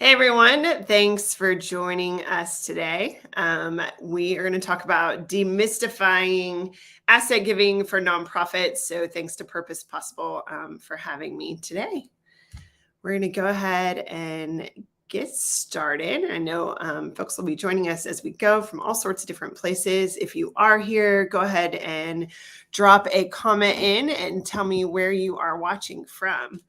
Hey everyone, thanks for joining us today. We are going to talk about demystifying asset giving for nonprofits. So, thanks to Purpose Possible for having me today. We're going to go ahead and get started. I know folks will be joining us as we go from all sorts of different places. If you are here, go ahead and drop a comment in and tell me where you are watching from.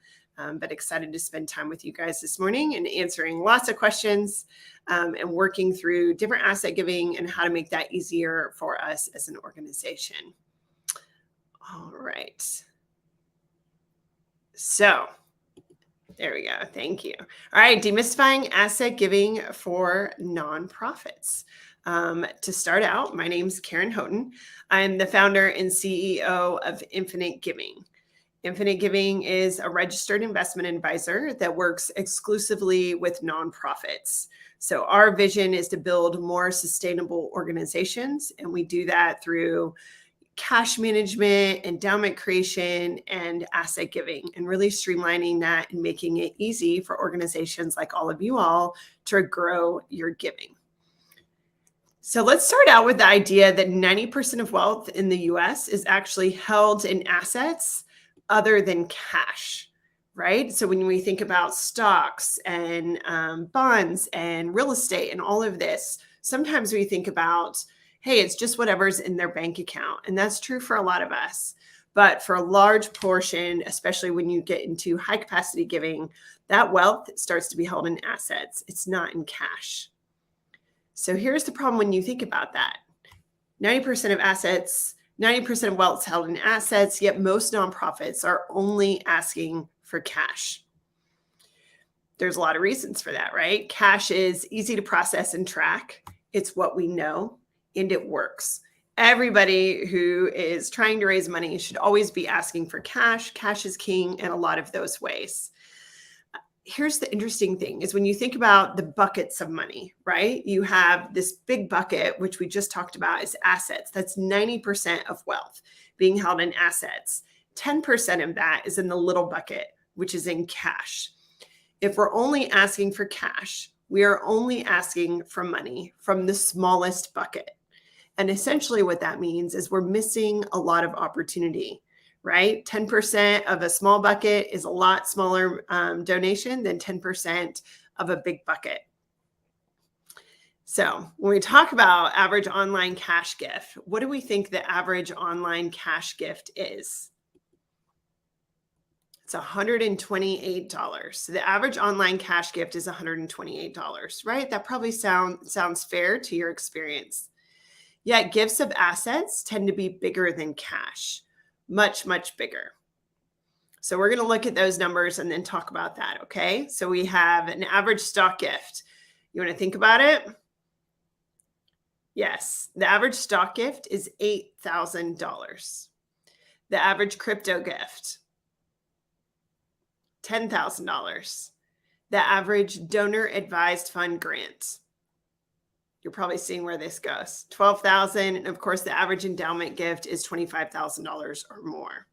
But excited to spend time with you guys this morning and answering lots of questions and working through different asset giving and how to make that easier for us as an organization. All right. So there we go. Thank you. All right. Demystifying asset giving for nonprofits. To start out, my name's Karen Houghton. I'm the founder and CEO of Infinite Giving. Infinite Giving is a registered investment advisor that works exclusively with nonprofits. So our vision is to build more sustainable organizations, and we do that through cash management, endowment creation, and asset giving, and really streamlining that and making it easy for organizations like all of you all to grow your giving. So let's start out with the idea that 90% of wealth in the US is actually held in assets other than cash, right? So when we think about stocks and bonds and real estate and all of this, sometimes we think about, hey, it's just whatever's in their bank account. And that's true for a lot of us. But for a large portion, especially when you get into high capacity giving, that wealth starts to be held in assets. It's not in cash. So here's the problem when you think about that. 90% of assets, 90% of wealth is held in assets, yet most nonprofits are only asking for cash. There's a lot of reasons for that, right? Cash is easy to process and track. It's what we know, and it works. Everybody who is trying to raise money should always be asking for cash. Cash is king in a lot of those ways. Here's the interesting thing is when you think about the buckets of money, right? You have this big bucket, which we just talked about, is assets. That's 90% of wealth being held in assets. 10% of that is in the little bucket, which is in cash. If we're only asking for cash, we are only asking for money from the smallest bucket. And essentially what that means is we're missing a lot of opportunity, right? 10% of a small bucket is a lot smaller donation than 10% of a big bucket. So when we talk about average online cash gift, what do we think the average online cash gift is? It's $128. So the average online cash gift is $128, right? That probably sounds fair to your experience. Yet gifts of assets tend to be bigger than cash. Much, much bigger. So we're going to look at those numbers and then talk about that, okay? So we have an average stock gift. You want to think about it? Yes, the average stock gift is $8,000. The average crypto gift, $10,000. The average donor advised fund grant. You're probably seeing where this goes. $12,000. And of course, the average endowment gift is $25,000 or more.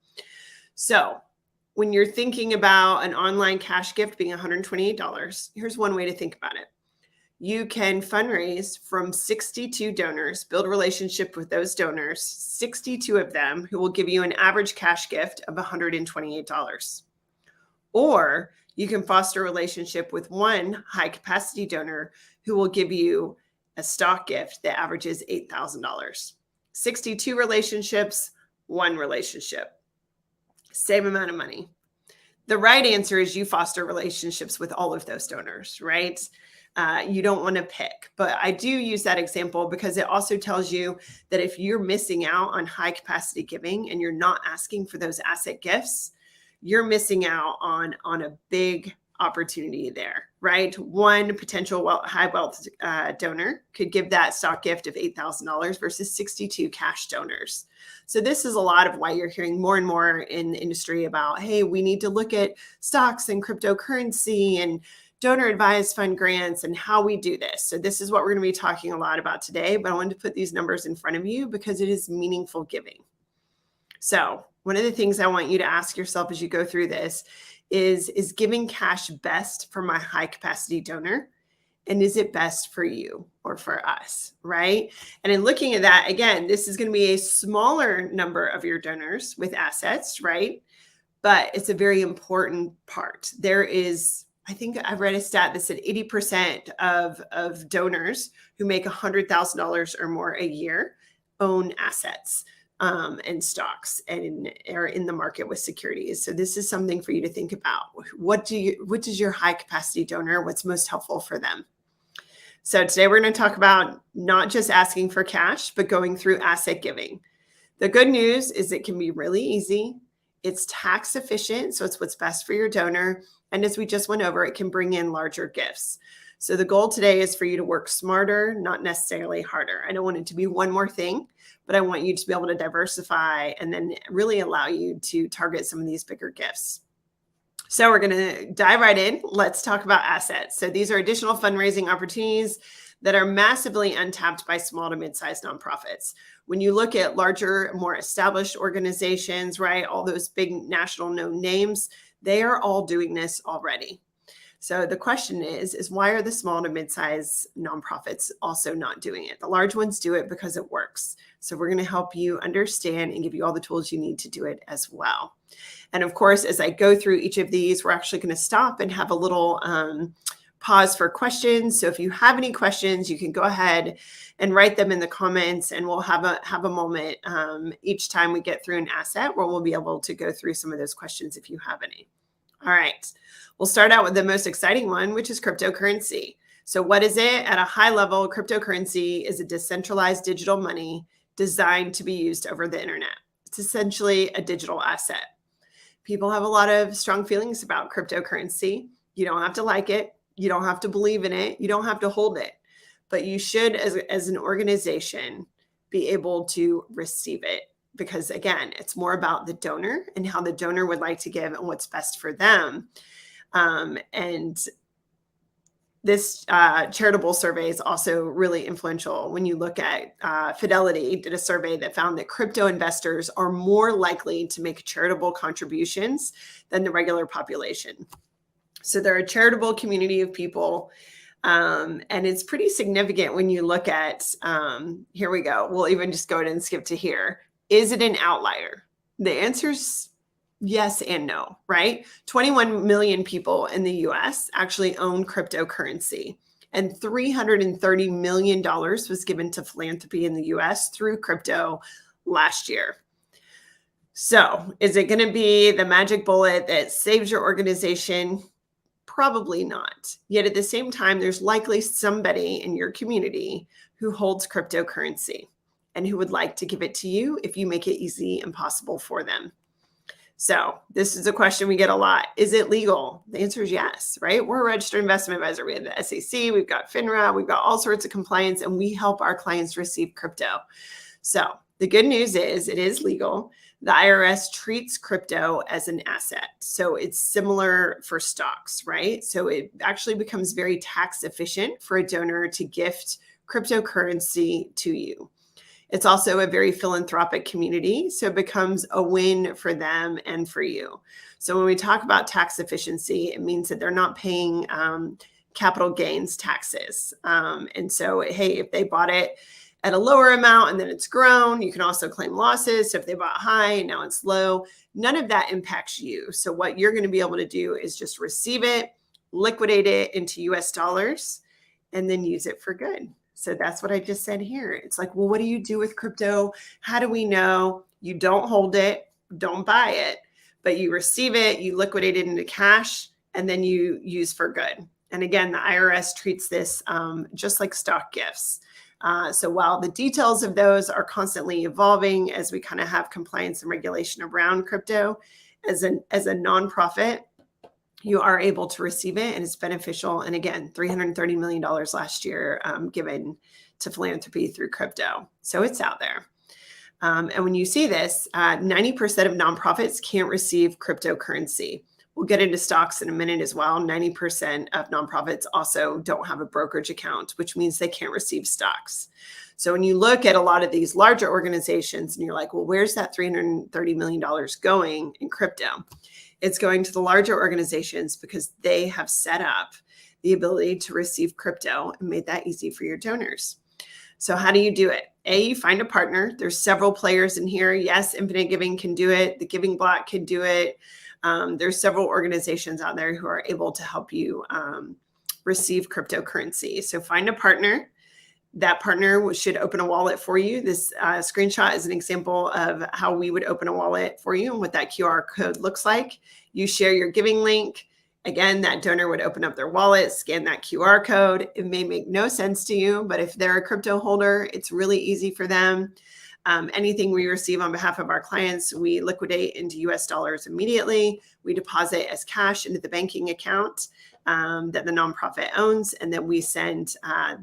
So when you're thinking about an online cash gift being $128, here's one way to think about it. You can fundraise from 62 donors, build a relationship with those donors, 62 of them who will give you an average cash gift of $128. Or you can foster a relationship with one high capacity donor who will give you a stock gift that averages $8,000. 62 relationships, one relationship. Same amount of money. The right answer is you foster relationships with all of those donors, right? You don't want to pick, but I do use that example because it also tells you that if you're missing out on high capacity giving and you're not asking for those asset gifts, you're missing out on a big opportunity there, right? One potential high wealth donor could give that stock gift of $8,000 versus 62 cash donors. So this is a lot of why you're hearing more and more in the industry about, hey, we need to look at stocks and cryptocurrency and donor advised fund grants and how we do this. So this is what we're going to be talking a lot about today, but I wanted to put these numbers in front of you because it is meaningful giving. So One of the things I want you to ask yourself as you go through this is giving cash best for my high capacity donor? And is it best for you or for us, right? And in looking at that, again, this is going to be a smaller number of your donors with assets, right? But it's a very important part. There is, I think I've read a stat that said 80% of donors who make $100,000 or more a year own assets and stocks and are in the market with securities. So this is something for you to think about. What does your high capacity donor, what's most helpful for them? So today we're going to talk about not just asking for cash, but going through asset giving. The good news is it can be really easy. It's tax efficient, so it's what's best for your donor. And as we just went over, it can bring in larger gifts. So the goal today is for you to work smarter, not necessarily harder. I don't want it to be one more thing, but I want you to be able to diversify and then really allow you to target some of these bigger gifts. So we're going to dive right in. Let's talk about assets. So these are additional fundraising opportunities that are massively untapped by small to mid-sized nonprofits. When you look at larger, more established organizations, right, all those big national known names, they are all doing this already. So the question is why are the small to mid-sized nonprofits also not doing it? The large ones do it because it works. So we're going to help you understand and give you all the tools you need to do it as well. And of course, as I go through each of these, we're actually going to stop and have a little pause for questions. So if you have any questions, you can go ahead and write them in the comments, and we'll have a moment each time we get through an asset where we'll be able to go through some of those questions if you have any. All right, we'll start out with the most exciting one, which is cryptocurrency. So what is it? At a high level, cryptocurrency is a decentralized digital money designed to be used over the internet. It's essentially a digital asset. People have a lot of strong feelings about cryptocurrency. You don't have to like it. You don't have to believe in it. You don't have to hold it. But you should, as an organization, be able to receive it. Because again, it's more about the donor and how the donor would like to give and what's best for them. And this charitable survey is also really influential. When you look at Fidelity did a survey that found that crypto investors are more likely to make charitable contributions than the regular population. So they're a charitable community of people. And it's pretty significant when you look at, here we go. We'll even just go ahead and skip to here. Is it an outlier? The answer is yes and no, right? 21 million people in the US actually own cryptocurrency, and $330 million was given to philanthropy in the US through crypto last year. So is it going to be the magic bullet that saves your organization? Probably not. Yet at the same time, there's likely somebody in your community who holds cryptocurrency and who would like to give it to you if you make it easy and possible for them. So this is a question we get a lot. Is it legal? The answer is yes, right? We're a registered investment advisor. We have the SEC, we've got FINRA, we've got all sorts of compliance, and we help our clients receive crypto. So the good news is it is legal. The IRS treats crypto as an asset. So it's similar for stocks, right? So it actually becomes very tax efficient for a donor to gift cryptocurrency to you. It's also a very philanthropic community, so it becomes a win for them and for you. So when we talk about tax efficiency, it means that they're not paying capital gains taxes. And so, hey, if they bought it at a lower amount and then it's grown, you can also claim losses. So if they bought high and now it's low, none of that impacts you. So what you're going to be able to do is just receive it, liquidate it into US dollars, and then use it for good. So that's what I just said here. It's like, well, what do you do with crypto? How do we know? You don't hold it, don't buy it, but you receive it, you liquidate it into cash, and then you use for good. And again, the IRS treats this just like stock gifts. So while the details of those are constantly evolving as we kind of have compliance and regulation around crypto, as a nonprofit, you are able to receive it and it's beneficial. And again, $330 million last year given to philanthropy through crypto. So it's out there. And when you see this, 90% of nonprofits can't receive cryptocurrency. We'll get into stocks in a minute as well. 90% of nonprofits also don't have a brokerage account, which means they can't receive stocks. So when you look at a lot of these larger organizations and you're like, well, where's that $330 million going in crypto? It's going to the larger organizations because they have set up the ability to receive crypto and made that easy for your donors. So how do you do it? You find a partner. There's several players in here. Yes, Infinite Giving can do it. The Giving Block can do it. There's several organizations out there who are able to help you receive cryptocurrency. So find a partner. That partner should open a wallet for you. This screenshot is an example of how we would open a wallet for you and what that QR code looks like. You share your giving link. Again, that donor would open up their wallet, scan that QR code. It may make no sense to you, but if they're a crypto holder, it's really easy for them. Anything we receive on behalf of our clients, we liquidate into US dollars immediately. We deposit as cash into the banking account that the nonprofit owns, and then we send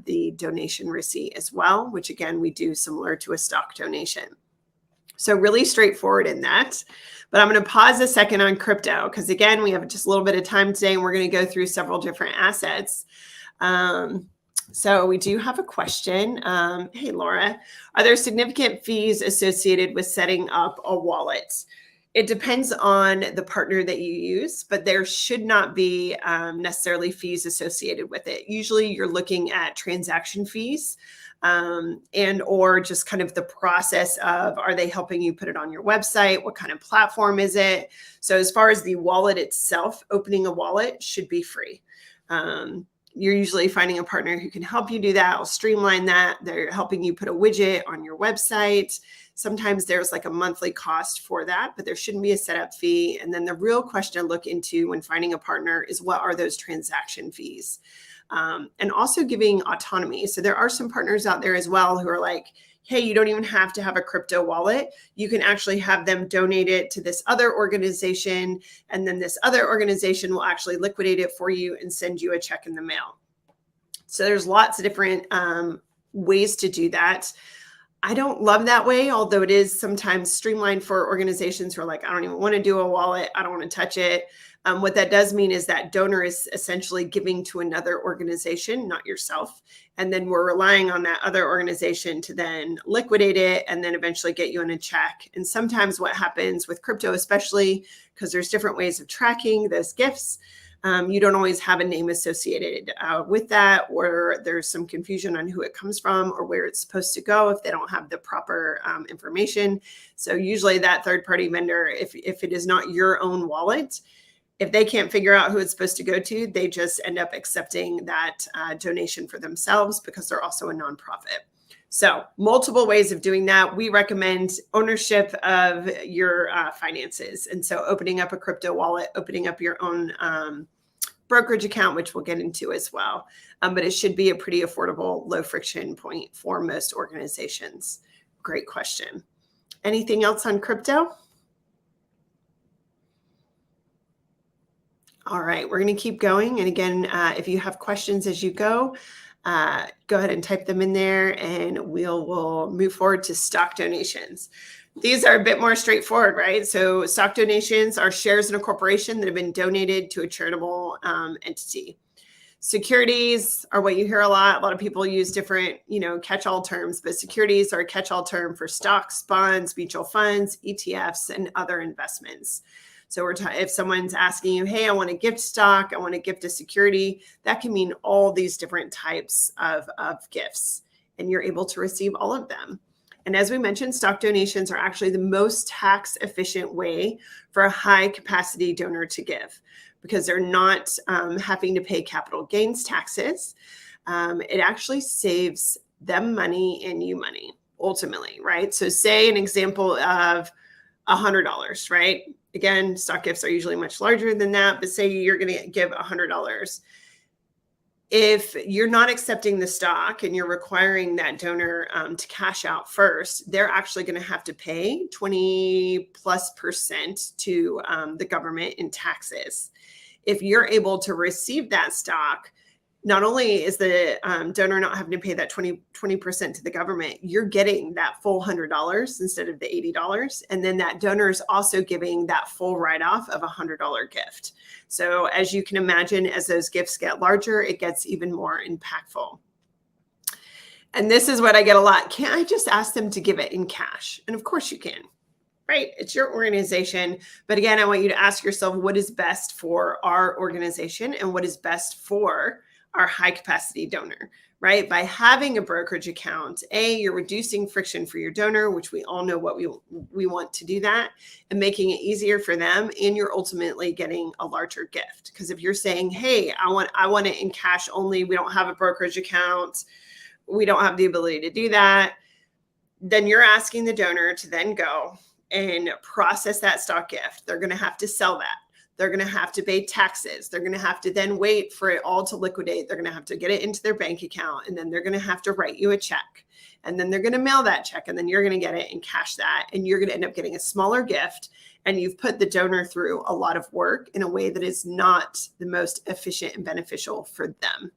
the donation receipt as well, which again, we do similar to a stock donation. So really straightforward in that. But I'm going to pause a second on crypto because again, we have just a little bit of time today and we're going to go through several different assets. So we do have a question. Hey, Laura, are there significant fees associated with setting up a wallet? It depends on the partner that you use, but there should not be necessarily fees associated with it. Usually you're looking at transaction fees and or just kind of the process of, are they helping you put it on your website? What kind of platform is it? So as far as the wallet itself, opening a wallet should be free. You're usually finding a partner who can help you do that. Will streamline that. They're helping you put a widget on your website. Sometimes there's like a monthly cost for that, but there shouldn't be a setup fee. And then the real question to look into when finding a partner is, what are those transaction fees? And also giving autonomy. So there are some partners out there as well who are like, hey, you don't even have to have a crypto wallet. You can actually have them donate it to this other organization. And then this other organization will actually liquidate it for you and send you a check in the mail. So there's lots of different ways to do that. I don't love that way, although it is sometimes streamlined for organizations who are like, I don't even want to do a wallet. I don't want to touch it. What that does mean is that donor is essentially giving to another organization, not yourself. And then we're relying on that other organization to then liquidate it and then eventually get you in a check. And sometimes what happens with crypto, especially because there's different ways of tracking those gifts, you don't always have a name associated with that, or there's some confusion on who it comes from or where it's supposed to go if they don't have the proper information. So usually that third-party vendor, if it is not your own wallet, if they can't figure out who it's supposed to go to, they just end up accepting that donation for themselves because they're also a nonprofit. So multiple ways of doing that. We recommend ownership of your finances. And so opening up a crypto wallet, opening up your own brokerage account, which we'll get into as well. But it should be a pretty affordable, low friction point for most organizations. Great question. Anything else on crypto? All right, we're going to keep going. And again, if you have questions as you go ahead and type them in there and we'll move forward to stock donations. These are a bit more straightforward, right? So stock donations are shares in a corporation that have been donated to a charitable entity. Securities are what you hear a lot. A lot of people use different, catch-all terms, but securities are a catch-all term for stocks, bonds, mutual funds, ETFs, and other investments. So if someone's asking you, hey, I want to gift stock, I want to gift a security, that can mean all these different types of gifts, and you're able to receive all of them. And as we mentioned, stock donations are actually the most tax efficient way for a high capacity donor to give because they're not having to pay capital gains taxes. It actually saves them money and you money ultimately, right? So say an example of $100, right? Again, stock gifts are usually much larger than that, but say you're going to give $100. If you're not accepting the stock and you're requiring that donor to cash out first, they're actually going to have to pay 20+% to the government in taxes. If you're able to receive that stock, not only is the donor not having to pay that 20% to the government, you're getting that full $100 instead of the $80. And then that donor is also giving that full write-off of a $100 gift. So as you can imagine, as those gifts get larger, it gets even more impactful. And this is what I get a lot. Can't I just ask them to give it in cash? And of course you can. Right? It's your organization. But again, I want you to ask yourself what is best for our organization and what is best for our high capacity donor, right? By having a brokerage account, you're reducing friction for your donor, which we all know what we want to do that, and making it easier for them. And you're ultimately getting a larger gift. Because if you're saying, hey, I want it in cash only, we don't have a brokerage account, we don't have the ability to do that, then you're asking the donor to then go and process that stock gift. They're going to have to sell that. They're going to have to pay taxes. They're going to have to then wait for it all to liquidate. They're going to have to get it into their bank account. And then they're going to have to write you a check. And then they're going to mail that check. And then you're going to get it and cash that. And you're going to end up getting a smaller gift. And you've put the donor through a lot of work in a way that is not the most efficient and beneficial for them.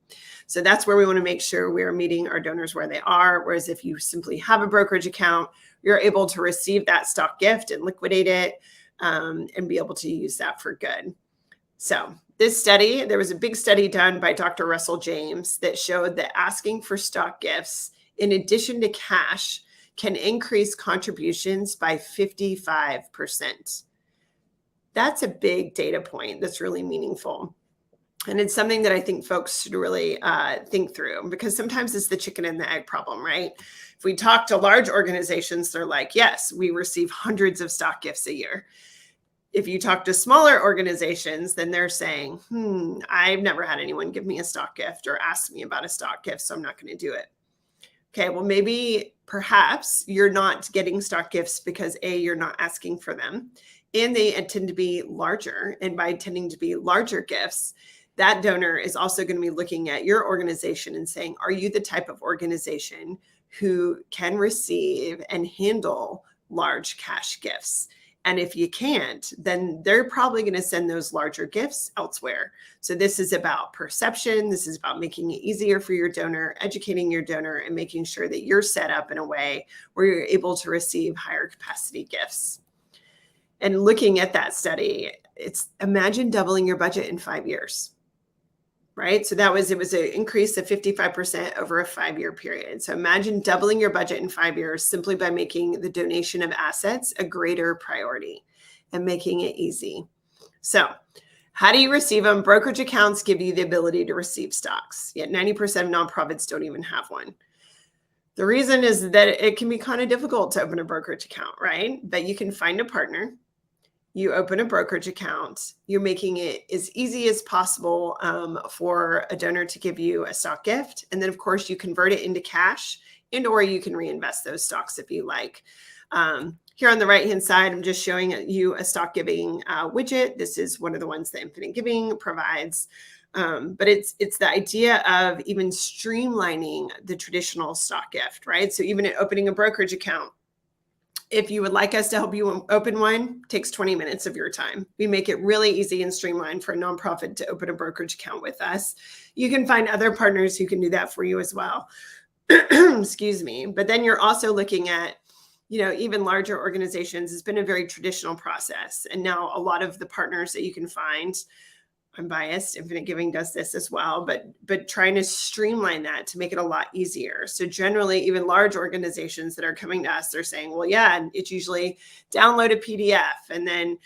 So that's where we want to make sure we are meeting our donors where they are. Whereas if you simply have a brokerage account, you're able to receive that stock gift and liquidate it and be able to use that for good. So this study, there was a big study done by Dr. Russell James that showed that asking for stock gifts in addition to cash can increase contributions by 55%. That's a big data point that's really meaningful. And it's something that I think folks should really think through, because sometimes it's the chicken and the egg problem, right? If we talk to large organizations, they're like, yes, we receive hundreds of stock gifts a year. If you talk to smaller organizations, then they're saying, I've never had anyone give me a stock gift or ask me about a stock gift, so I'm not going to do it. Okay, well, perhaps you're not getting stock gifts because you're not asking for them, and they tend to be larger. And by tending to be larger gifts, that donor is also going to be looking at your organization and saying, are you the type of organization who can receive and handle large cash gifts? And if you can't, then they're probably going to send those larger gifts elsewhere. So this is about perception. This is about making it easier for your donor, educating your donor, and making sure that you're set up in a way where you're able to receive higher capacity gifts. And looking at that study, imagine doubling your budget in 5 years. Right? So it was an increase of 55% over a 5-year period. So imagine doubling your budget in 5 years simply by making the donation of assets a greater priority and making it easy. So how do you receive them? Brokerage accounts give you the ability to receive stocks, yet 90% of nonprofits don't even have one. The reason is that it can be kind of difficult to open a brokerage account, right? But you can find a partner. You open a brokerage account, you're making it as easy as possible for a donor to give you a stock gift. And then, of course, you convert it into cash, or you can reinvest those stocks if you like. Here on the right-hand side, I'm just showing you a stock giving widget. This is one of the ones that Infinite Giving provides. But it's the idea of even streamlining the traditional stock gift, right? So even at opening a brokerage account, if you would like us to help you open one, it takes 20 minutes of your time. We make it really easy and streamlined for a nonprofit to open a brokerage account with us. You can find other partners who can do that for you as well. Excuse me. But then you're also looking at, even larger organizations. It's been a very traditional process. And now a lot of the partners that you can find, I'm biased, Infinite Giving does this as well, but trying to streamline that to make it a lot easier. So generally, even large organizations that are coming to us, they're saying, well, yeah, it's usually download a PDF and then,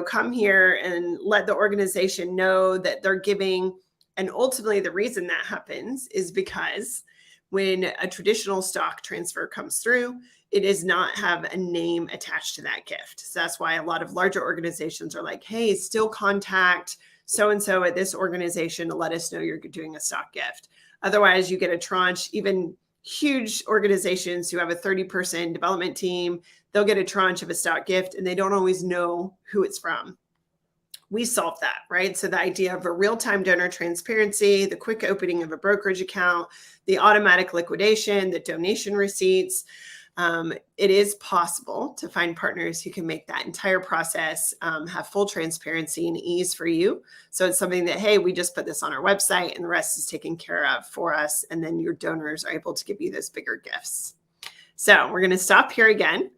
come here and let the organization know that they're giving. And ultimately, the reason that happens is because when a traditional stock transfer comes through, it does not have a name attached to that gift. So that's why a lot of larger organizations are like, hey, still contact so-and-so at this organization to let us know you're doing a stock gift. Otherwise, you get a tranche. Even huge organizations who have a 30-person development team, they'll get a tranche of a stock gift and they don't always know who it's from. We solve that, right? So the idea of a real-time donor transparency, the quick opening of a brokerage account, the automatic liquidation, the donation receipts, It is possible to find partners who can make that entire process have full transparency and ease for you. So it's something that, hey, we just put this on our website and the rest is taken care of for us. And then your donors are able to give you those bigger gifts. So we're going to stop here again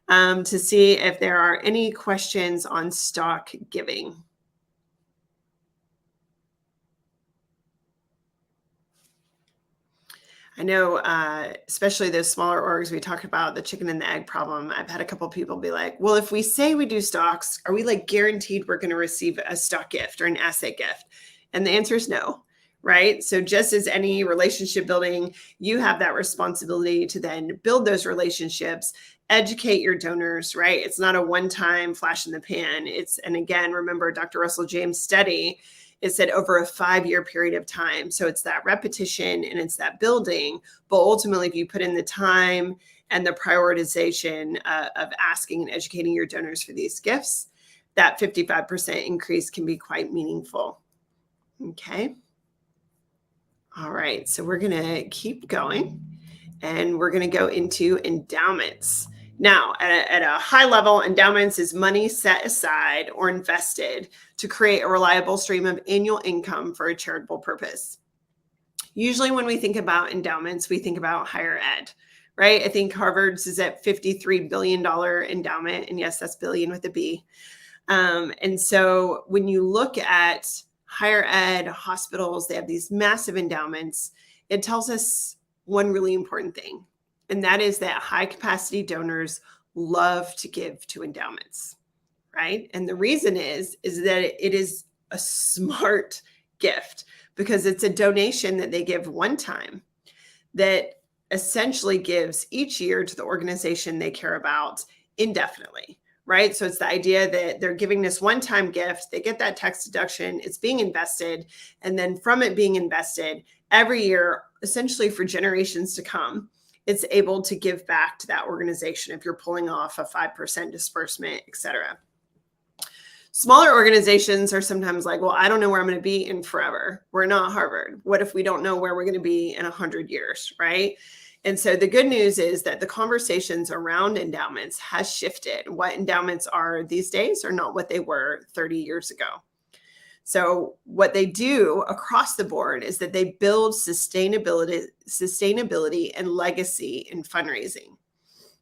to see if there are any questions on stock giving. I know, especially those smaller orgs, we talked about the chicken and the egg problem. I've had a couple of people be like, well, if we say we do stocks, are we like guaranteed we're going to receive a stock gift or an asset gift? And the answer is no, right? So just as any relationship building, you have that responsibility to then build those relationships, educate your donors, right? It's not a one-time flash in the pan. And again, remember Dr. Russell James' study, it said over a 5-year period of time. So it's that repetition and it's that building. But ultimately, if you put in the time and the prioritization of asking and educating your donors for these gifts, that 55% increase can be quite meaningful. Okay. All right. So we're going to keep going and we're going to go into endowments. Now, at a high level, endowments is money set aside or invested to create a reliable stream of annual income for a charitable purpose. Usually when we think about endowments, we think about higher ed, right? I think Harvard's is at $53 billion endowment. And yes, that's billion with a B. And so when you look at higher ed, hospitals, they have these massive endowments. It tells us one really important thing. And that is that high capacity donors love to give to endowments, right? And the reason is that it is a smart gift because it's a donation that they give one time that essentially gives each year to the organization they care about indefinitely, right? So it's the idea that they're giving this one-time gift, they get that tax deduction, it's being invested, and then from it being invested every year, essentially for generations to come, it's able to give back to that organization if you're pulling off a 5% disbursement, et cetera. Smaller organizations are sometimes like, well, I don't know where I'm going to be in forever. We're not Harvard. What if we don't know where we're going to be in 100 years, right? And so the good news is that the conversations around endowments has shifted. What endowments are these days are not what they were 30 years ago. So what they do across the board is that they build sustainability and legacy in fundraising.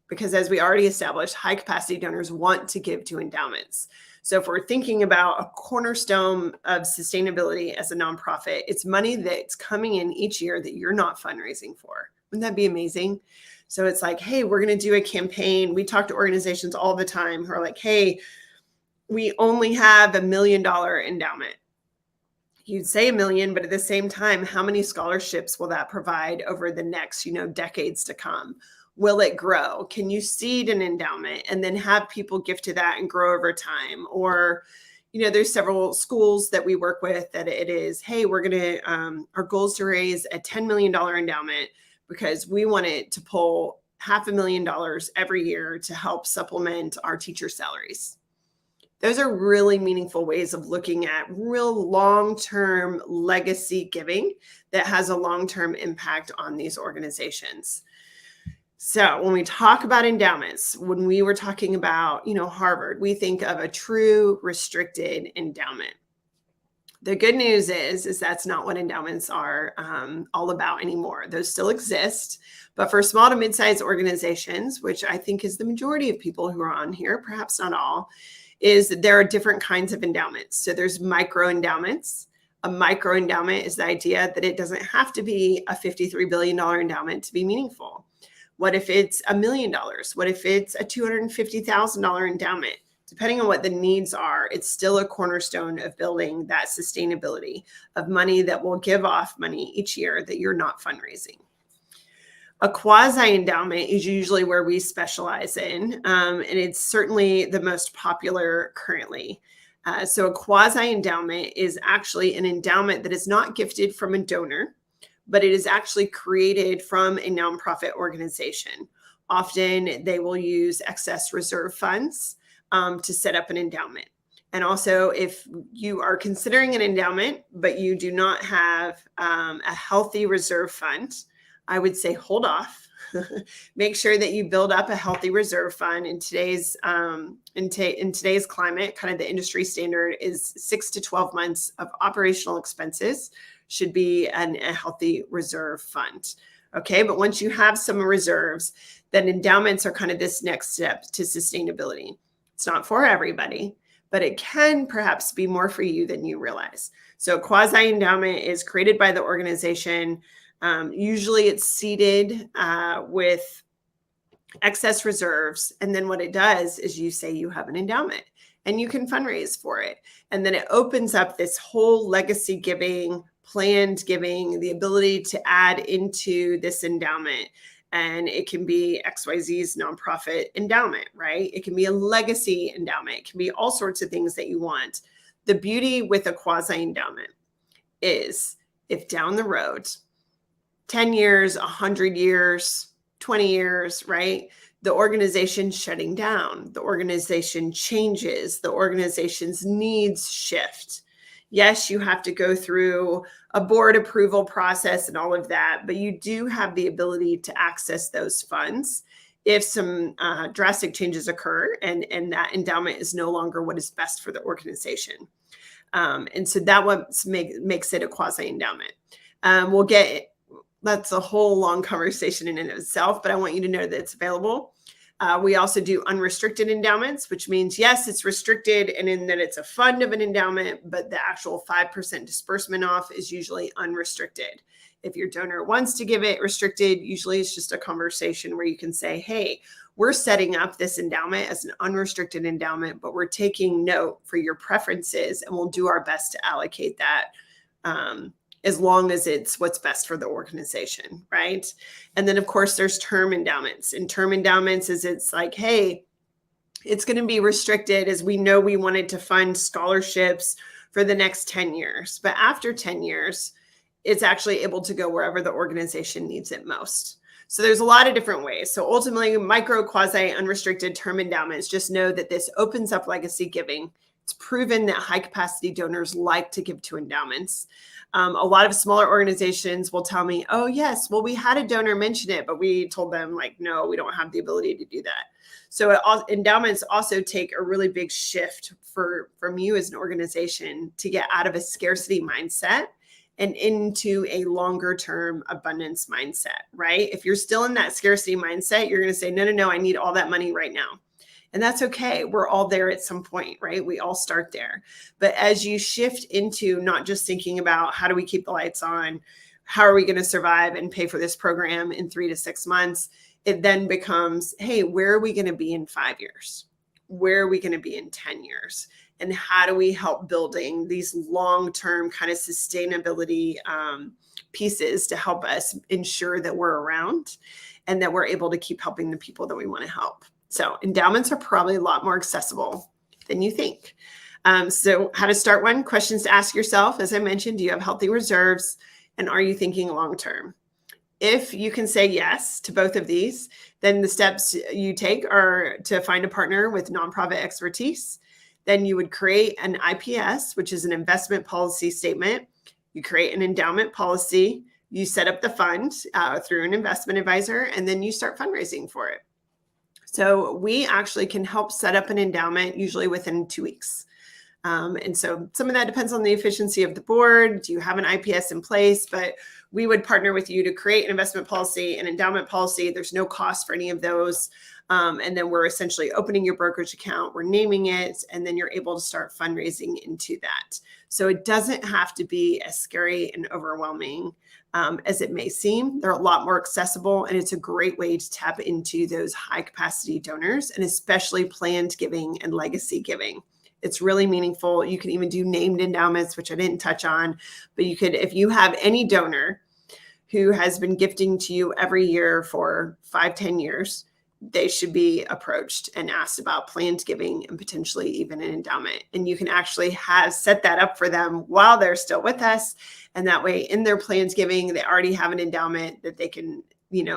Because as we already established, high capacity donors want to give to endowments. So if we're thinking about a cornerstone of sustainability as a nonprofit, it's money that's coming in each year that you're not fundraising for. Wouldn't that be amazing? So it's like, hey, we're going to do a campaign. We talk to organizations all the time who are like, hey, we only have $1 million endowment. You'd say $1 million, but at the same time, how many scholarships will that provide over the next, decades to come? Will it grow? Can you seed an endowment and then have people give to that and grow over time? Or, there's several schools that we work with that it is, hey, we're going to, our goal is to raise a $10 million endowment because we want it to pull $500,000 every year to help supplement our teacher salaries. Those are really meaningful ways of looking at real long-term legacy giving that has a long-term impact on these organizations. So when we talk about endowments, when we were talking about, Harvard, we think of a true restricted endowment. The good news is that's not what endowments are all about anymore. Those still exist, but for small to mid-sized organizations, which I think is the majority of people who are on here, perhaps not all, is that there are different kinds of endowments. So there's micro endowments. A micro endowment is the idea that it doesn't have to be a $53 billion endowment to be meaningful. What if it's $1 million? What if it's a $250,000 endowment? Depending on what the needs are, it's still a cornerstone of building that sustainability of money that will give off money each year that you're not fundraising. A quasi-endowment is usually where we specialize in, and it's certainly the most popular currently. So a quasi-endowment is actually an endowment that is not gifted from a donor, but it is actually created from a nonprofit organization. Often they will use excess reserve funds to set up an endowment. And also, if you are considering an endowment, but you do not have a healthy reserve fund, I would say hold off Make sure that you build up a healthy reserve fund. In today's in today's climate, kind of the industry standard is 6 to 12 months of operational expenses should be a healthy reserve fund. Okay, but once you have some reserves, then endowments are kind of this next step to sustainability. It's not for everybody, but it can perhaps be more for you than you realize. So quasi endowment is created by the organization. Usually it's seeded with excess reserves. And then what it does is you say you have an endowment and you can fundraise for it. And then it opens up this whole legacy giving, planned giving, the ability to add into this endowment. And it can be XYZ's nonprofit endowment, right? It can be a legacy endowment. It can be all sorts of things that you want. The beauty with a quasi endowment is if down the road, 10 years, 100 years, 20 years, right? The organization's shutting down. The organization changes. The organization's needs shift. Yes, you have to go through a board approval process and all of that, but you do have the ability to access those funds if some drastic changes occur and that endowment is no longer what is best for the organization. And so that what makes it a quasi endowment. We'll get that's a whole long conversation in and of itself, but I want you to know that it's available. We also do unrestricted endowments, which means, yes, it's restricted and in that it's a fund of an endowment, but the actual 5% disbursement off is usually unrestricted. If your donor wants to give it restricted, usually it's just a conversation where you can say, hey, we're setting up this endowment as an unrestricted endowment, but we're taking note for your preferences and we'll do our best to allocate that as long as it's what's best for the organization, right? And then, of course, there's term endowments. And term endowments is it's like, hey, it's going to be restricted as we know we wanted to fund scholarships for the next 10 years. But after 10 years, it's actually able to go wherever the organization needs it most. So there's a lot of different ways. So ultimately, micro, quasi, unrestricted term endowments, just know that this opens up legacy giving. It's proven that high capacity donors like to give to endowments. A lot of smaller organizations will tell me, oh, yes, well, we had a donor mention it, but we told them like, no, we don't have the ability to do that. So endowments also take a really big shift from you as an organization to get out of a scarcity mindset and into a longer term abundance mindset, right? If you're still in that scarcity mindset, you're going to say, no, I need all that money right now. And that's okay. We're all there at some point, right? We all start there. But as you shift into not just thinking about how do we keep the lights on, how are we going to survive and pay for this program in 3 to 6 months, it then becomes, hey, where are we going to be in 5 years? Where are we going to be in 10 years? And how do we help building these long-term kind of sustainability pieces to help us ensure that we're around and that we're able to keep helping the people that we want to help? So endowments are probably a lot more accessible than you think. So how to start one? Questions to ask yourself. As I mentioned, do you have healthy reserves? And are you thinking long-term? If you can say yes to both of these, then the steps you take are to find a partner with nonprofit expertise. Then you would create an IPS, which is an investment policy statement. You create an endowment policy. You set up the fund through an investment advisor, and then you start fundraising for it. So we actually can help set up an endowment usually within 2 weeks. And so some of that depends on the efficiency of the board. Do you have an IPS in place? But we would partner with you to create an investment policy, an endowment policy. There's no cost for any of those. And then we're essentially opening your brokerage account. We're naming it, and then you're able to start fundraising into that. So it doesn't have to be as scary and overwhelming as it may seem. They're a lot more accessible, and it's a great way to tap into those high capacity donors, and especially planned giving and legacy giving. It's really meaningful. You can even do named endowments, which I didn't touch on, but you could, if you have any donor who has been gifting to you every year for 5-10 years, they should be approached and asked about planned giving and potentially even an endowment. And you can actually set that up for them while they're still with us. And that way in their planned giving, they already have an endowment that they can,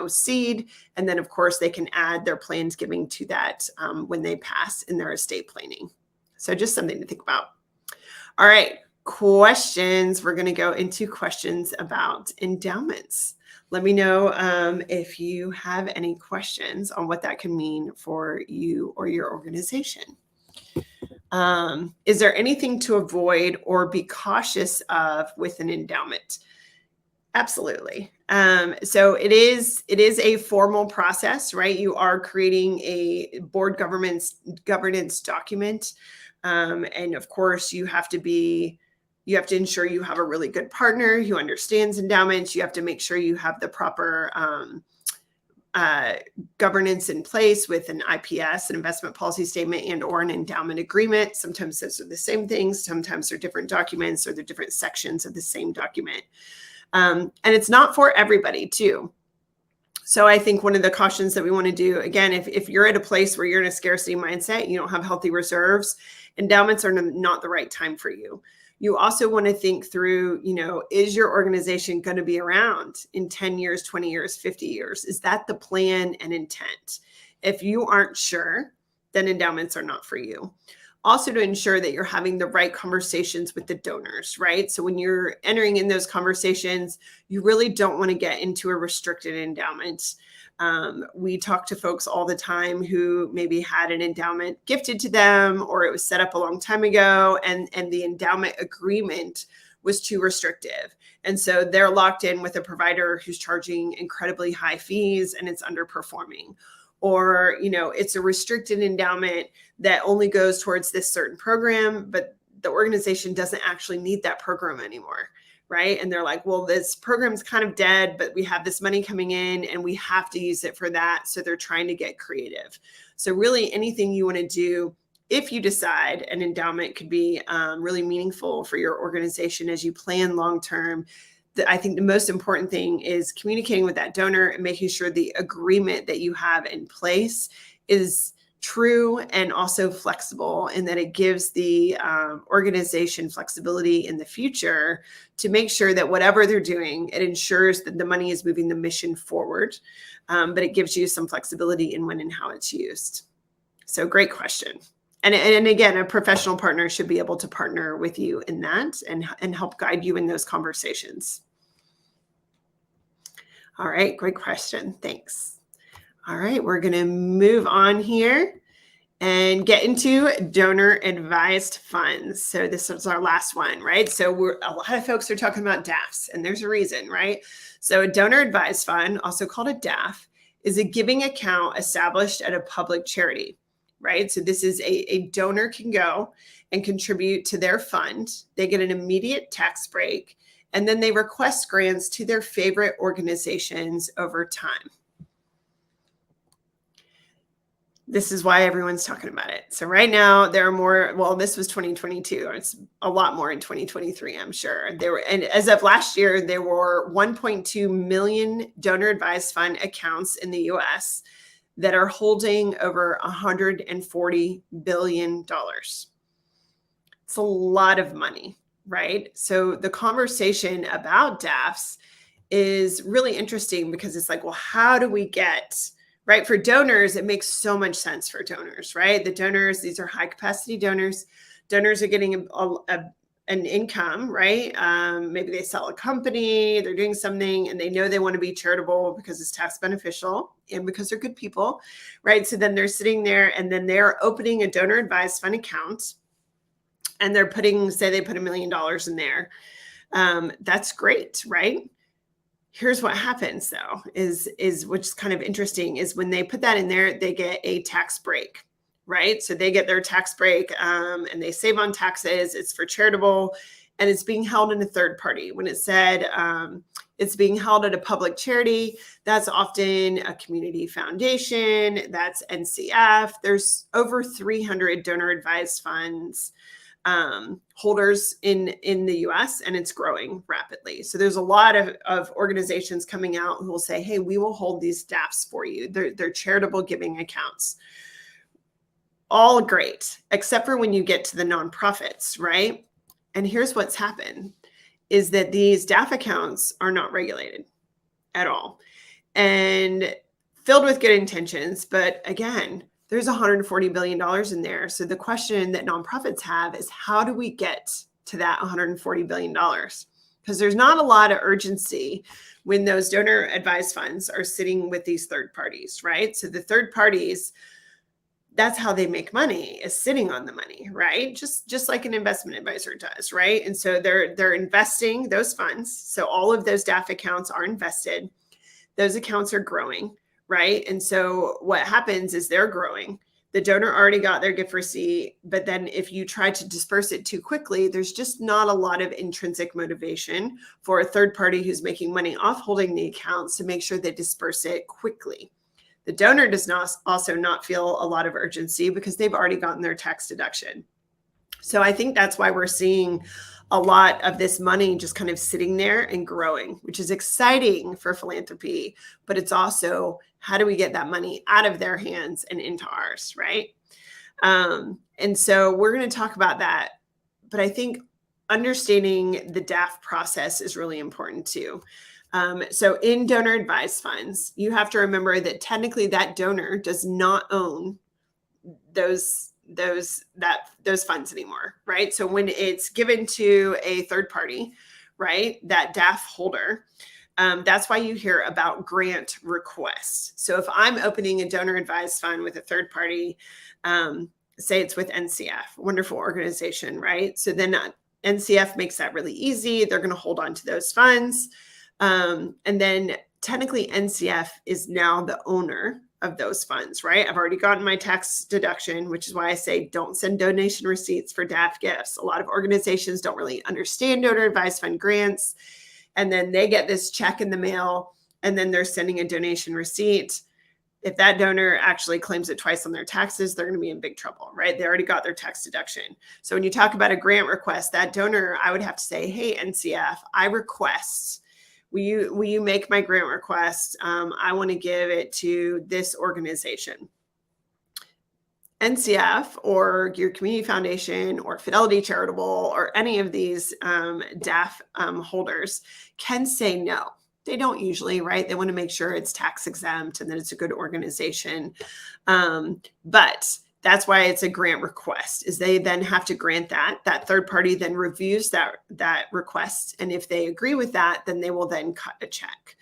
seed. And then of course they can add their planned giving to that when they pass in their estate planning. So just something to think about. All right, questions. We're going to go into questions about endowments. Let me know if you have any questions on what that can mean for you or your organization. Is there anything to avoid or be cautious of with an endowment? Absolutely. So it is a formal process, right? You are creating a board governance document. And of course you have to ensure you have a really good partner who understands endowments. You have to make sure you have the proper governance in place with an IPS, an investment policy statement, and or an endowment agreement. Sometimes those are the same things. Sometimes they're different documents, or they're different sections of the same document. And it's not for everybody too. So I think one of the cautions that we want to do, again, if you're at a place where you're in a scarcity mindset, you don't have healthy reserves, endowments are not the right time for you. You also want to think through, is your organization going to be around in 10 years, 20 years, 50 years? Is that the plan and intent? If you aren't sure, then endowments are not for you. Also, to ensure that you're having the right conversations with the donors, right? So when you're entering in those conversations, you really don't want to get into a restricted endowment. We talk to folks all the time who maybe had an endowment gifted to them, or it was set up a long time ago, and the endowment agreement was too restrictive. And so they're locked in with a provider who's charging incredibly high fees and it's underperforming. Or, it's a restricted endowment that only goes towards this certain program, but the organization doesn't actually need that program anymore, right? And they're like, well, this program's kind of dead, but we have this money coming in and we have to use it for that. So they're trying to get creative. So really anything you want to do, if you decide an endowment could be really meaningful for your organization as you plan long-term, I think the most important thing is communicating with that donor and making sure the agreement that you have in place is true and also flexible, and that it gives the organization flexibility in the future to make sure that whatever they're doing, it ensures that the money is moving the mission forward, but it gives you some flexibility in when and how it's used. So great question. And again, a professional partner should be able to partner with you in that and help guide you in those conversations. All right, great question. Thanks. All right, we're going to move on here and get into donor advised funds. So this is our last one, right? So a lot of folks are talking about DAFs, and there's a reason, right? So a donor advised fund, also called a DAF, is a giving account established at a public charity, right? So this is a donor can go and contribute to their fund. They get an immediate tax break, and then they request grants to their favorite organizations over time. This is why everyone's talking about it. So right now there are more, well, this was 2022. It's a lot more in 2023, I'm sure. And as of last year, there were 1.2 million donor advised fund accounts in the US that are holding over $140 billion. It's a lot of money, right? So the conversation about DAFs is really interesting because it's like, well, how do we get, right? For donors, it makes so much sense for donors, right? The donors, these are high capacity donors. Donors are getting an income, right? Maybe they sell a company, they're doing something, and they know they want to be charitable because it's tax beneficial and because they're good people, right? So then they're sitting there and then they're opening a donor advised fund account, and they're say they put $1 million in there. That's great, right? Here's what happens though, is which is kind of interesting, is when they put that in there, they get a tax break, right? So they get their tax break and they save on taxes. It's for charitable, and it's being held in a third party. When it said it's being held at a public charity, that's often a community foundation, that's NCF. There's over 300 donor advised funds holders in the US, and it's growing rapidly. So there's a lot of organizations coming out who will say, hey, we will hold these DAFs for you. They're charitable giving accounts. All great, except for when you get to the nonprofits, right? And here's what's happened is that these DAF accounts are not regulated at all and filled with good intentions. But again, there's $140 billion in there. So the question that nonprofits have is, how do we get to that $140 billion? because there's not a lot of urgency when those donor advised funds are sitting with these third parties, right? So the third parties, that's how they make money, is sitting on the money, right? Just like an investment advisor does, right? And so they're investing those funds. So all of those DAF accounts are invested. Those accounts are growing, right? And so what happens is they're growing. The donor already got their gift receipt, but then if you try to disperse it too quickly, there's just not a lot of intrinsic motivation for a third party who's making money off holding the accounts to make sure they disperse it quickly. The donor does not also not feel a lot of urgency because they've already gotten their tax deduction. So I think that's why we're seeing a lot of this money just kind of sitting there and growing, which is exciting for philanthropy, but it's also, how do we get that money out of their hands and into ours, right? And so we're going to talk about that. But I think understanding the DAF process is really important too. So in donor advised funds, you have to remember that technically that donor does not own those funds anymore, right? So when it's given to a third party, right, that DAF holder, that's why you hear about grant requests. So if I'm opening a donor advised fund with a third party, say it's with NCF, wonderful organization, right? So then NCF makes that really easy. They're going to hold on to those funds. And then technically NCF is now the owner of those funds, right? I've already gotten my tax deduction, which is why I say don't send donation receipts for DAF gifts. A lot of organizations don't really understand donor advised fund grants. And then they get this check in the mail and then they're sending a donation receipt. If that donor actually claims it twice on their taxes, they're going to be in big trouble, right? They already got their tax deduction. So when you talk about a grant request, that donor, I would have to say, hey, NCF, I request, will you make my grant request? I want to give it to this organization. NCF or your community foundation or Fidelity Charitable or any of these DAF holders can say no. They don't usually, right? They want to make sure it's tax exempt and that it's a good organization. But that's why it's a grant request, is they then have to grant that. That third party then reviews that request. And if they agree with that, then they will then cut a check.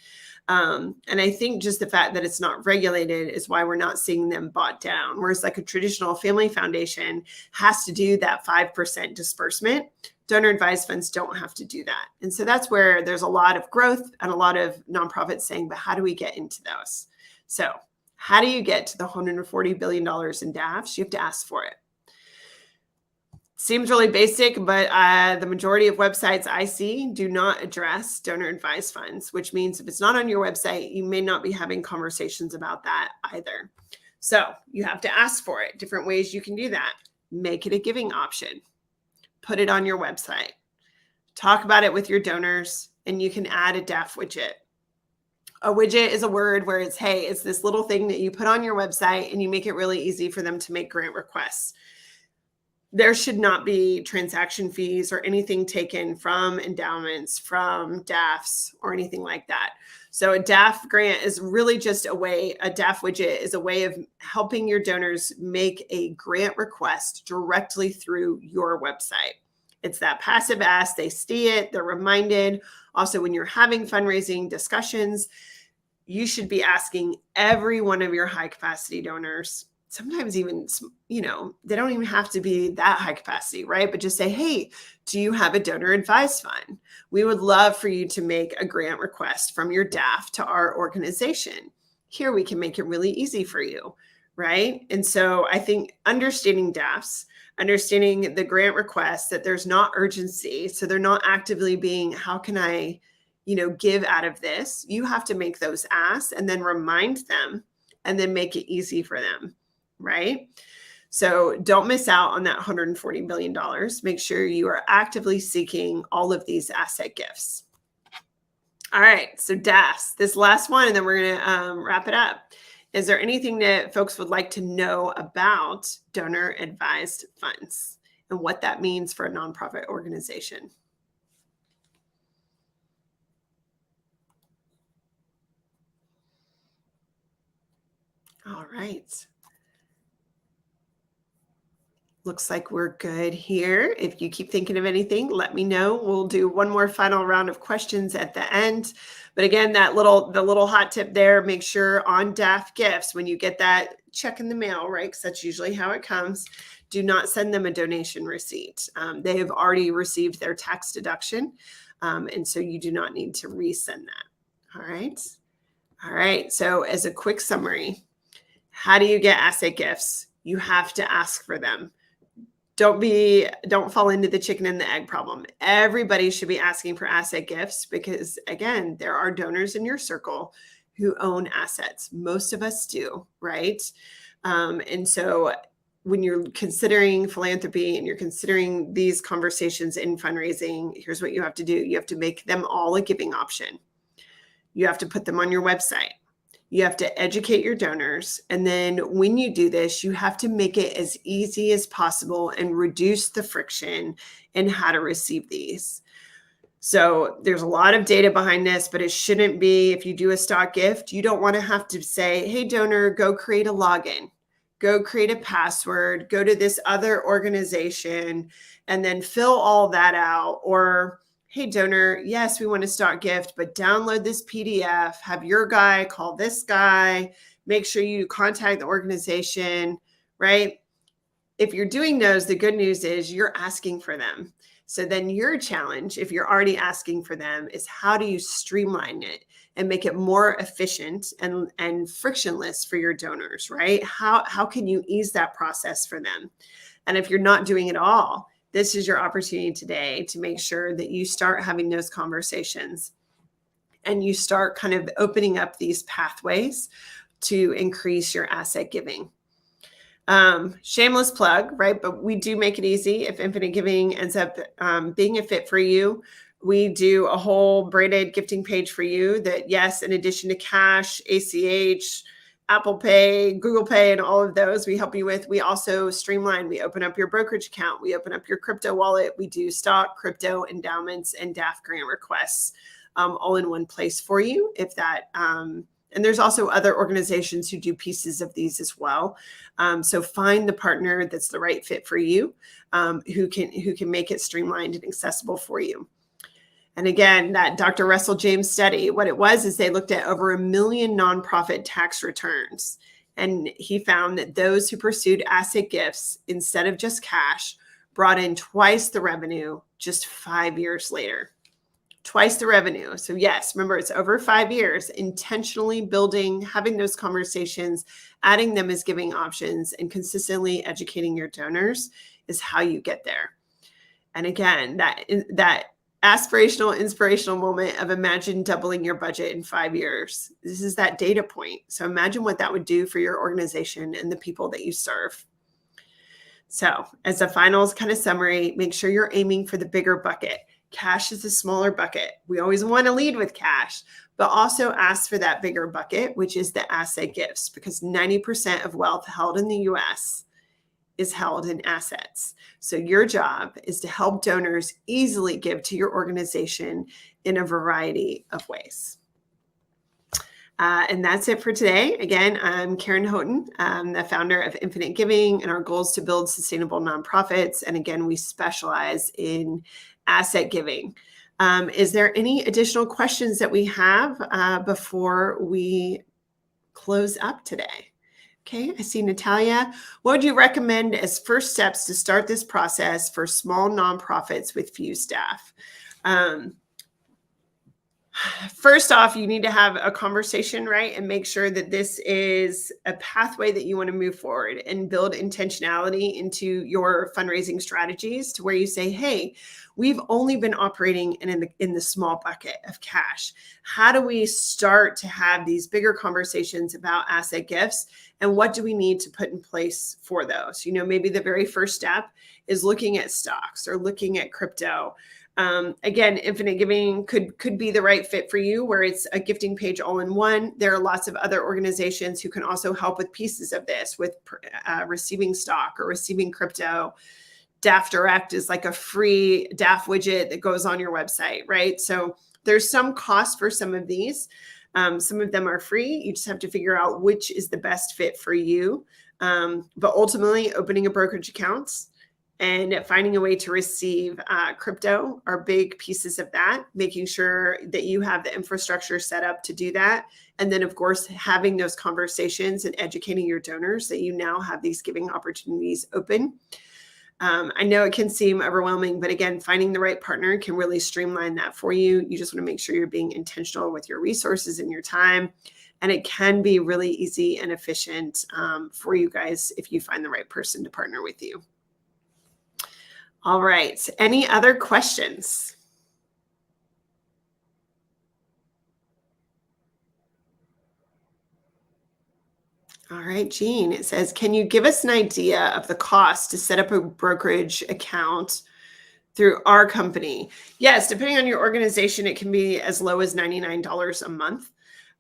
And I think just the fact that it's not regulated is why we're not seeing them bought down. Whereas like a traditional family foundation has to do that 5% disbursement. Donor advised funds don't have to do that. And so that's where there's a lot of growth and a lot of nonprofits saying, but how do we get into those? So how do you get to the $140 billion in DAFs? You have to ask for it. Seems really basic, but the majority of websites I see do not address donor advised funds, which means if it's not on your website, you may not be having conversations about that either. So you have to ask for it. Different ways you can do that. Make it a giving option. Put it on your website. Talk about it with your donors, and you can add a DAF widget. A widget is a word where it's, hey, it's this little thing that you put on your website and you make it really easy for them to make grant requests. There should not be transaction fees or anything taken from endowments, from DAFs, or anything like that. So a DAF grant is really just a DAF widget is a way of helping your donors make a grant request directly through your website. It's that passive ask, they see it, they're reminded. Also, when you're having fundraising discussions, you should be asking every one of your high capacity donors, sometimes even, they don't even have to be that high capacity, right? But just say, hey, do you have a donor advised fund? We would love for you to make a grant request from your DAF to our organization. Here, we can make it really easy for you, right? And so I think understanding DAFs, understanding the grant requests, that there's not urgency. So they're not actively being, how can I, give out of this? You have to make those asks and then remind them and then make it easy for them. Right? So don't miss out on that $140 billion. Make sure you are actively seeking all of these asset gifts. All right. So DAFs, this last one, and then we're going to wrap it up. Is there anything that folks would like to know about donor advised funds and what that means for a nonprofit organization? All right. Looks like we're good here. If you keep thinking of anything, let me know. We'll do one more final round of questions at the end. But again, the little hot tip there, make sure on DAF gifts, when you get that check in the mail, right? Because that's usually how it comes, do not send them a donation receipt. They have already received their tax deduction. And so you do not need to resend that. All right. All right. So as a quick summary, how do you get asset gifts? You have to ask for them. Don't fall into the chicken and the egg problem. Everybody should be asking for asset gifts because, again, there are donors in your circle who own assets. Most of us do, right? And so when you're considering philanthropy and you're considering these conversations in fundraising, here's what you have to do. You have to make them all a giving option. You have to put them on your website. You have to educate your donors. And then when you do this, you have to make it as easy as possible and reduce the friction in how to receive these. So there's a lot of data behind this, but it shouldn't be, if you do a stock gift, you don't want to have to say, hey, donor, go create a login, go create a password, go to this other organization, and then fill all that out. Or, hey, donor, yes, we want a stock gift, but download this PDF, have your guy call this guy, make sure you contact the organization, right? If you're doing those, the good news is you're asking for them. So then your challenge, if you're already asking for them, is how do you streamline it and make it more efficient and frictionless for your donors, right? How can you ease that process for them? And if you're not doing it all, this is your opportunity today to make sure that you start having those conversations and you start kind of opening up these pathways to increase your asset giving. Shameless plug, right? But we do make it easy. If Infinite Giving ends up being a fit for you, we do a whole braided gifting page for you that, yes, in addition to cash, ACH, Apple Pay, Google Pay, and all of those we help you with. We also streamline. We open up your brokerage account. We open up your crypto wallet. We do stock, crypto, endowments, and DAF grant requests all in one place for you. If that, and there's also other organizations who do pieces of these as well. So find the partner that's the right fit for you, who can make it streamlined and accessible for you. And again, that Dr. Russell James study, what it was is they looked at over 1 million nonprofit tax returns. And he found that those who pursued asset gifts instead of just cash brought in twice the revenue just 5 years later. Twice the revenue. So yes, remember, it's over 5 years, intentionally building, having those conversations, adding them as giving options, and consistently educating your donors is how you get there. And again, that aspirational, inspirational moment of imagine doubling your budget in 5 years. This is that data point. So imagine what that would do for your organization and the people that you serve. So as a final kind of summary, make sure you're aiming for the bigger bucket. Cash is a smaller bucket. We always want to lead with cash, but also ask for that bigger bucket, which is the asset gifts, because 90% of wealth held in the US is held in assets. So your job is to help donors easily give to your organization in a variety of ways. And that's it for today. Again, I'm Karen Houghton. I'm the founder of Infinite Giving, and our goal is to build sustainable nonprofits. And again, we specialize in asset giving. Is there any additional questions that we have before we close up today? Okay, I see Natalia. What would you recommend as first steps to start this process for small nonprofits with few staff? First off, you need to have a conversation, right? And make sure that this is a pathway that you want to move forward and build intentionality into your fundraising strategies to where you say, hey, we've only been operating in the small bucket of cash. How do we start to have these bigger conversations about asset gifts? And what do we need to put in place for those? Maybe the very first step is looking at stocks or looking at crypto. Again, Infinite Giving could be the right fit for you, where it's a gifting page all in one. There are lots of other organizations who can also help with pieces of this, with receiving stock or receiving crypto. DAF Direct is like a free DAF widget that goes on your website, right? So there's some cost for some of these. Some of them are free. You just have to figure out which is the best fit for you. But ultimately, opening a brokerage account, and finding a way to receive crypto are big pieces of that, making sure that you have the infrastructure set up to do that. And then, of course, having those conversations and educating your donors that you now have these giving opportunities open. I know it can seem overwhelming, but again, finding the right partner can really streamline that for you. You just want to make sure you're being intentional with your resources and your time. And it can be really easy and efficient for you guys if you find the right person to partner with you. All right. Any other questions? All right, Jean, it says, can you give us an idea of the cost to set up a brokerage account through our company? Yes, depending on your organization, it can be as low as $99 a month.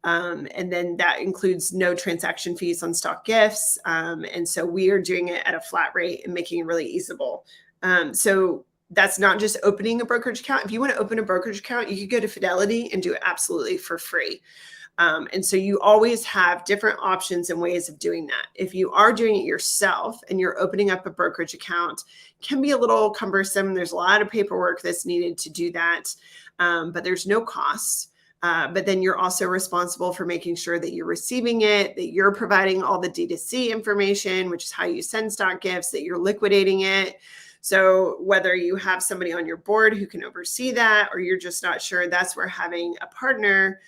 And then that includes no transaction fees on stock gifts. And so we are doing it at a flat rate and making it really easable. So that's not just opening a brokerage account. If you want to open a brokerage account, you could go to Fidelity and do it absolutely for free. And so you always have different options and ways of doing that. If you are doing it yourself and you're opening up a brokerage account, it can be a little cumbersome. There's a lot of paperwork that's needed to do that, but there's no cost. But then you're also responsible for making sure that you're receiving it, that you're providing all the D2C information, which is how you send stock gifts, that you're liquidating it. So whether you have somebody on your board who can oversee that, or you're just not sure, that's where having a partner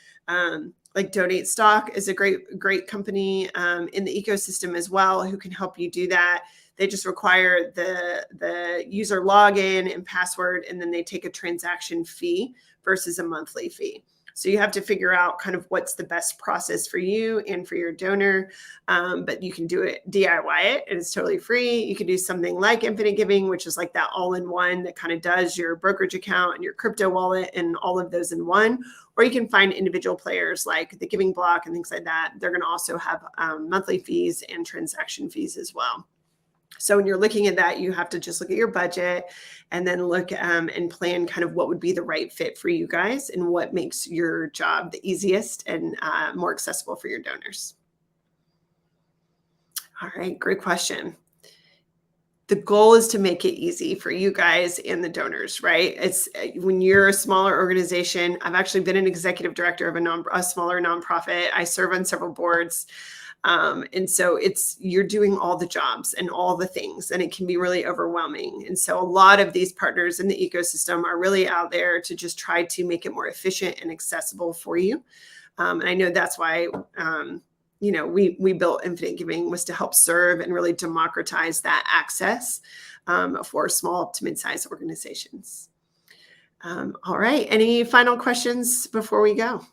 like Donate Stock is a great company in the ecosystem as well, who can help you do that. They just require the user login and password, and then they take a transaction fee versus a monthly fee. So you have to figure out kind of what's the best process for you and for your donor. But you can do it, DIY it, and it's totally free. You can do something like Infinite Giving, which is like that all-in-one that kind of does your brokerage account and your crypto wallet and all of those in one. Or you can find individual players like the Giving Block and things like that. They're going to also have monthly fees and transaction fees as well. So when you're looking at that, you have to just look at your budget and then look and plan kind of what would be the right fit for you guys and what makes your job the easiest and more accessible for your donors. All right, great question. The goal is to make it easy for you guys and the donors, right? It's when you're a smaller organization. I've actually been an executive director of a smaller nonprofit. I serve on several boards. And so you're doing all the jobs and all the things, and it can be really overwhelming. And so a lot of these partners in the ecosystem are really out there to just try to make it more efficient and accessible for you. And I know that's why, we built Infinite Giving, was to help serve and really democratize that access for small to mid-sized organizations. All right. Any final questions before we go?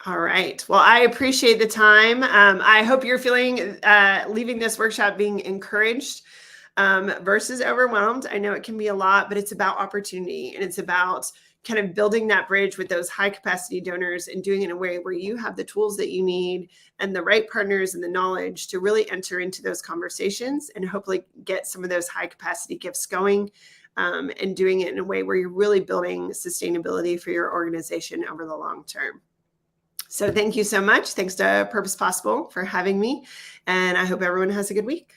All right. Well, I appreciate the time. I hope you're feeling leaving this workshop being encouraged versus overwhelmed. I know it can be a lot, but it's about opportunity, and it's about kind of building that bridge with those high capacity donors and doing it in a way where you have the tools that you need and the right partners and the knowledge to really enter into those conversations and hopefully get some of those high capacity gifts going, and doing it in a way where you're really building sustainability for your organization over the long term. So thank you so much. Thanks to Purpose Possible for having me. And I hope everyone has a good week.